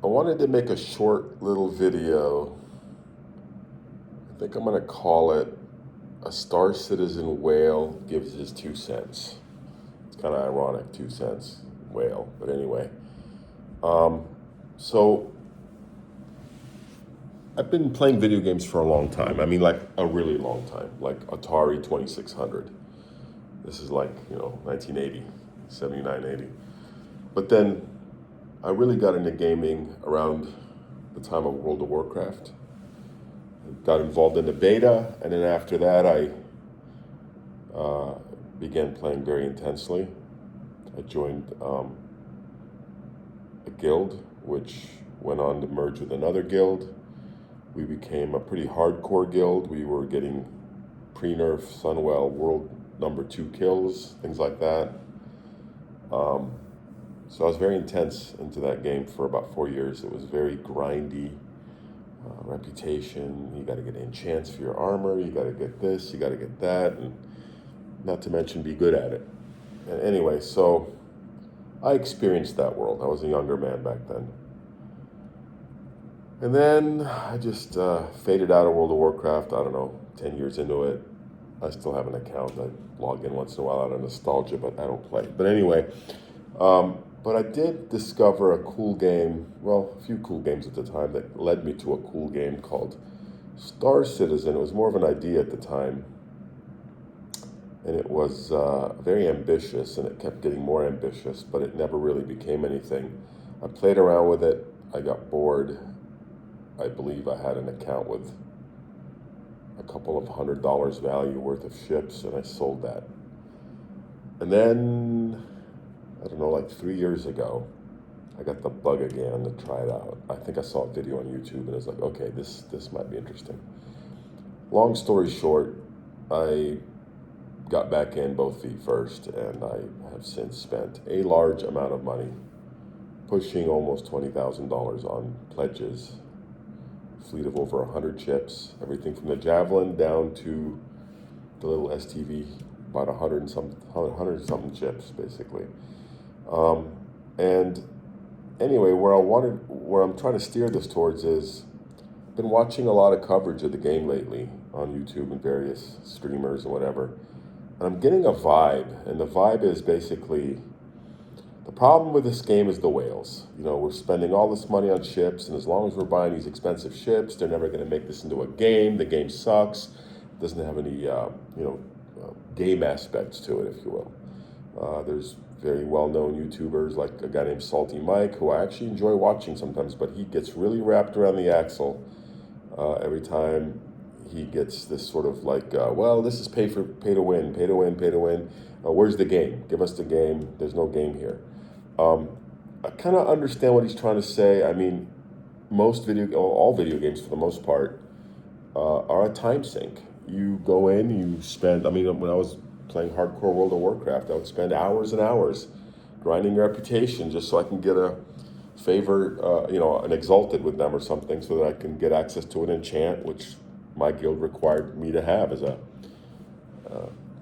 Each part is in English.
I wanted to make a short little video. I think I'm going to call it A Star Citizen Whale Gives His 2 cents. It's kind of ironic, 2 cents, whale. But anyway, um, so I've been playing video games for a long time. I mean, like a really long time, like Atari 2600. This is like, 1980, 79, 80. But then I really got into gaming around the time of World of Warcraft. Got involved in the beta, and then after that, I began playing very intensely. I joined a guild, which went on to merge with another guild. We became a pretty hardcore guild. We were getting pre-nerf Sunwell world #2 kills, things like that. So I was very intense into that game for about 4 years. It was very grindy, reputation. You got to get enchants for your armor. You got to get this. You got to get that, and not to mention be good at it. And anyway, so I experienced that world. I was a younger man back then. And then I just faded out of World of Warcraft, I don't know, 10 years into it. I still have an account. I log in once in a while out of nostalgia, but I don't play. But anyway, but I did discover a cool game, well, a few cool games at the time that led me to a cool game called StarCitizen. It was more of an idea at the time, and it was very ambitious, and it kept getting more ambitious, but it never really became anything. I played around with it. I got bored. I believe I had an account with a couple of $100 value worth of ships, and I sold that. And then, I don't know, like 3 years ago, I got the bug again to try it out. I think I saw a video on YouTube, and I was like, okay, this might be interesting. Long story short, I got back in both feet first, and I have since spent a large amount of money, pushing almost $20,000 on pledges. Fleet of over 100 ships, everything from the Javelin down to the little STV, about 100 something ships, basically. And anyway, where I'm trying to steer this towards is, I've been watching a lot of coverage of the game lately on YouTube and various streamers and whatever, and I'm getting a vibe, and the vibe is basically, the problem with this game is the whales. We're spending all this money on ships, and as long as we're buying these expensive ships, they're never going to make this into a game. The game sucks. It doesn't have any, game aspects to it, if you will. There's very well-known YouTubers like a guy named Salty Mike, who I actually enjoy watching sometimes, but he gets really wrapped around the axle every time he gets this sort of like, well, this is pay to win. Where's the game? Give us the game. There's no game here. I kind of understand what he's trying to say. I mean, all video games for the most part are a time sink. You go in, you spend, when I was playing hardcore World of Warcraft, I would spend hours and hours grinding reputation just so I can get a favor, an exalted with them or something, so that I can get access to an enchant, which my guild required me to have as a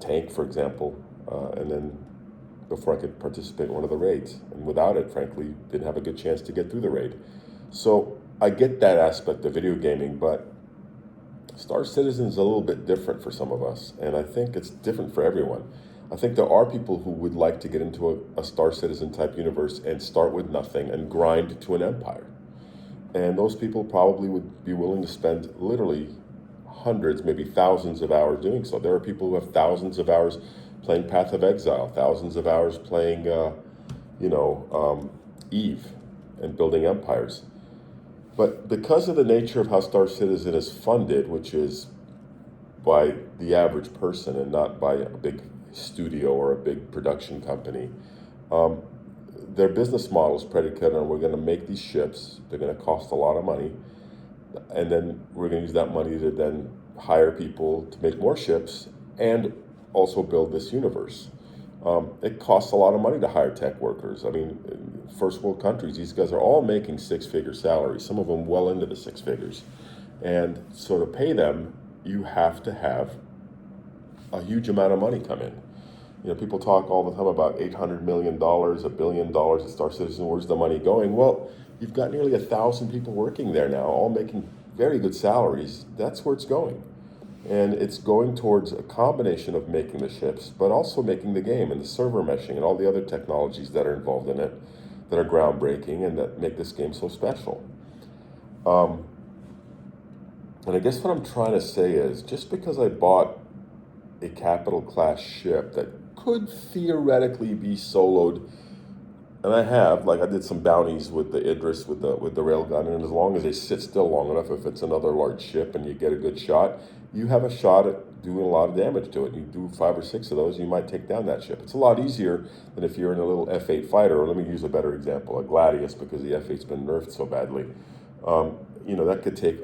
tank, for example, and then before I could participate in one of the raids. And without it, frankly, didn't have a good chance to get through the raid. So I get that aspect of video gaming, but Star Citizen is a little bit different for some of us, and I think it's different for everyone. I think there are people who would like to get into a Star Citizen type universe and start with nothing and grind to an empire. And those people probably would be willing to spend literally hundreds, maybe thousands of hours doing so. There are people who have thousands of hours playing Path of Exile, thousands of hours playing, Eve, and building empires. But because of the nature of how Star Citizen is funded, which is by the average person and not by a big studio or a big production company, their business model is predicated on, we're going to make these ships, they're going to cost a lot of money, and then we're going to use that money to then hire people to make more ships and also build this universe. It costs a lot of money to hire tech workers. In first world countries, these guys are all making six-figure salaries, some of them well into the six figures. And so to pay them, you have to have a huge amount of money come in. People talk all the time about $800 million, $1 billion at Star Citizen. Where's the money going? Well, you've got nearly 1,000 people working there now, all making very good salaries. That's where it's going. And it's going towards a combination of making the ships, but also making the game and the server meshing and all the other technologies that are involved in it that are groundbreaking and that make this game so special. And I guess what I'm trying to say is, just because I bought a capital class ship that could theoretically be soloed, and I have, like I did some bounties with the Idris with the railgun, and as long as they sit still long enough, if it's another large ship and you get a good shot, you have a shot at doing a lot of damage to it. You do 5 or 6 of those, you might take down that ship. It's a lot easier than if you're in a little F8 fighter, or let me use a better example, a Gladius, because the F8's been nerfed so badly. That could take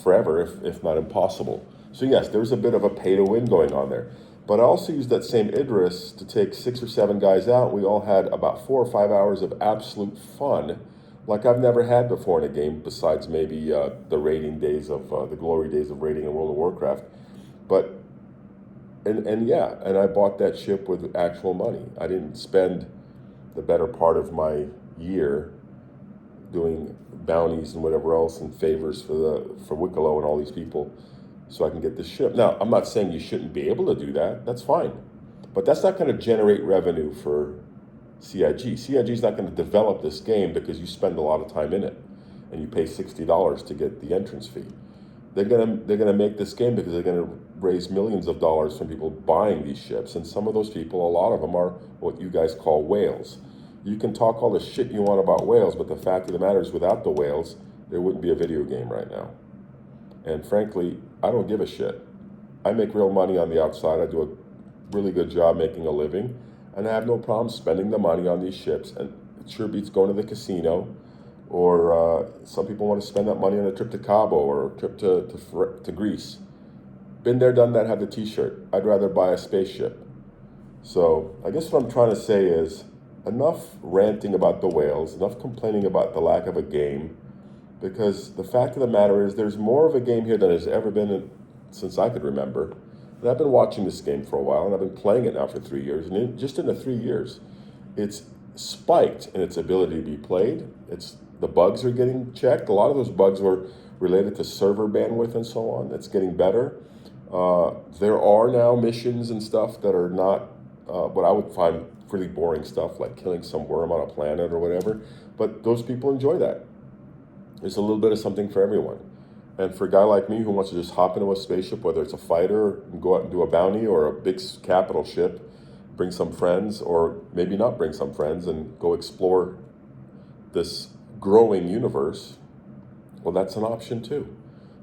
forever, if not impossible. So yes, there's a bit of a pay to win going on there. But I also used that same Idris to take 6 or 7 guys out. We all had about 4 or 5 hours of absolute fun, like I've never had before in a game, besides maybe the raiding days of the glory days of raiding in World of Warcraft. But and I bought that ship with actual money. I didn't spend the better part of my year doing bounties and whatever else and favors for Wicklow and all these people so I can get this ship. Now, I'm not saying you shouldn't be able to do that. That's fine. But that's not going to generate revenue for CIG. CIG is not going to develop this game because you spend a lot of time in it and you pay $60 to get the entrance fee. They're gonna make this game because they're gonna raise millions of dollars from people buying these ships, and some of those people, a lot of them, are what you guys call whales. You can talk all the shit you want about whales, but the fact of the matter is, without the whales, there wouldn't be a video game right now. And frankly, I don't give a shit. I make real money on the outside. I do a really good job making a living, and I have no problem spending the money on these ships. And it sure beats going to the casino, or some people want to spend that money on a trip to Cabo or a trip to Greece. Been there, done that, have the t-shirt. I'd rather buy a spaceship. So I guess what I'm trying to say is, enough ranting about the whales, enough complaining about the lack of a game, because the fact of the matter is there's more of a game here than there's ever been since I could remember. And I've been watching this game for a while, and I've been playing it now for 3 years, and just in the 3 years, it's spiked in its ability to be played. The bugs are getting checked. A lot of those bugs were related to server bandwidth and so on. It's getting better. There are now missions and stuff that are not what I would find pretty boring stuff, like killing some worm on a planet or whatever. But those people enjoy that. There's a little bit of something for everyone. And for a guy like me who wants to just hop into a spaceship, whether it's a fighter and go out and do a bounty, or a big capital ship, bring some friends, or maybe not bring some friends and go explore this growing universe, well, that's an option too.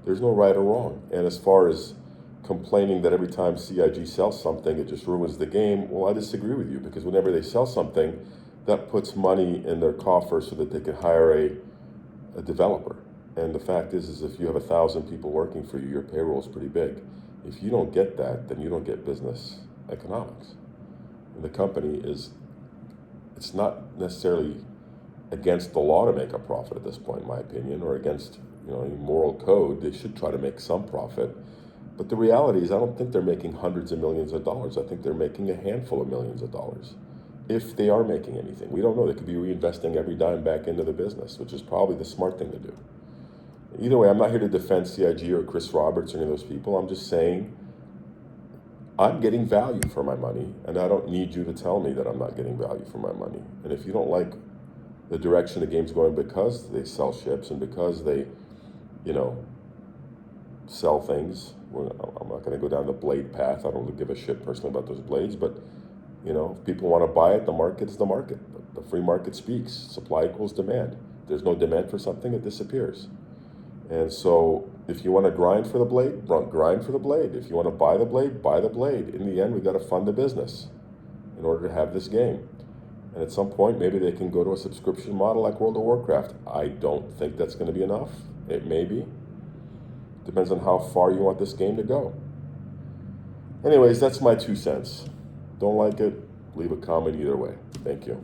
There's no right or wrong. And as far as complaining that every time CIG sells something, it just ruins the game, well, I disagree with you, because whenever they sell something, that puts money in their coffer so that they can hire a developer. And the fact is if you have 1,000 people working for you, your payroll is pretty big. If you don't get that, then you don't get business economics. And the company it's not necessarily against the law to make a profit at this point, in my opinion, or against any moral code. They should try to make some profit. But the reality is, I don't think they're making hundreds of millions of dollars. I think they're making a handful of millions of dollars, if they are making anything. We don't know. They could be reinvesting every dime back into the business, which is probably the smart thing to do. Either way, I'm not here to defend CIG or Chris Roberts or any of those people. I'm just saying I'm getting value for my money, and I don't need you to tell me that I'm not getting value for my money. And if you don't like the direction the game's going because they sell ships and because they, sell things, I'm not going to go down the blade path. I don't give a shit personally about those blades, but if people want to buy it, the market's the market. The free market speaks. Supply equals demand. If there's no demand for something, it disappears. And so if you want to grind for the blade, grind for the blade. If you want to buy the blade, buy the blade. In the end, we've got to fund the business in order to have this game. And at some point, maybe they can go to a subscription model like World of Warcraft. I don't think that's going to be enough. It may be. Depends on how far you want this game to go. Anyways, that's my 2 cents. Don't like it, leave a comment either way. Thank you.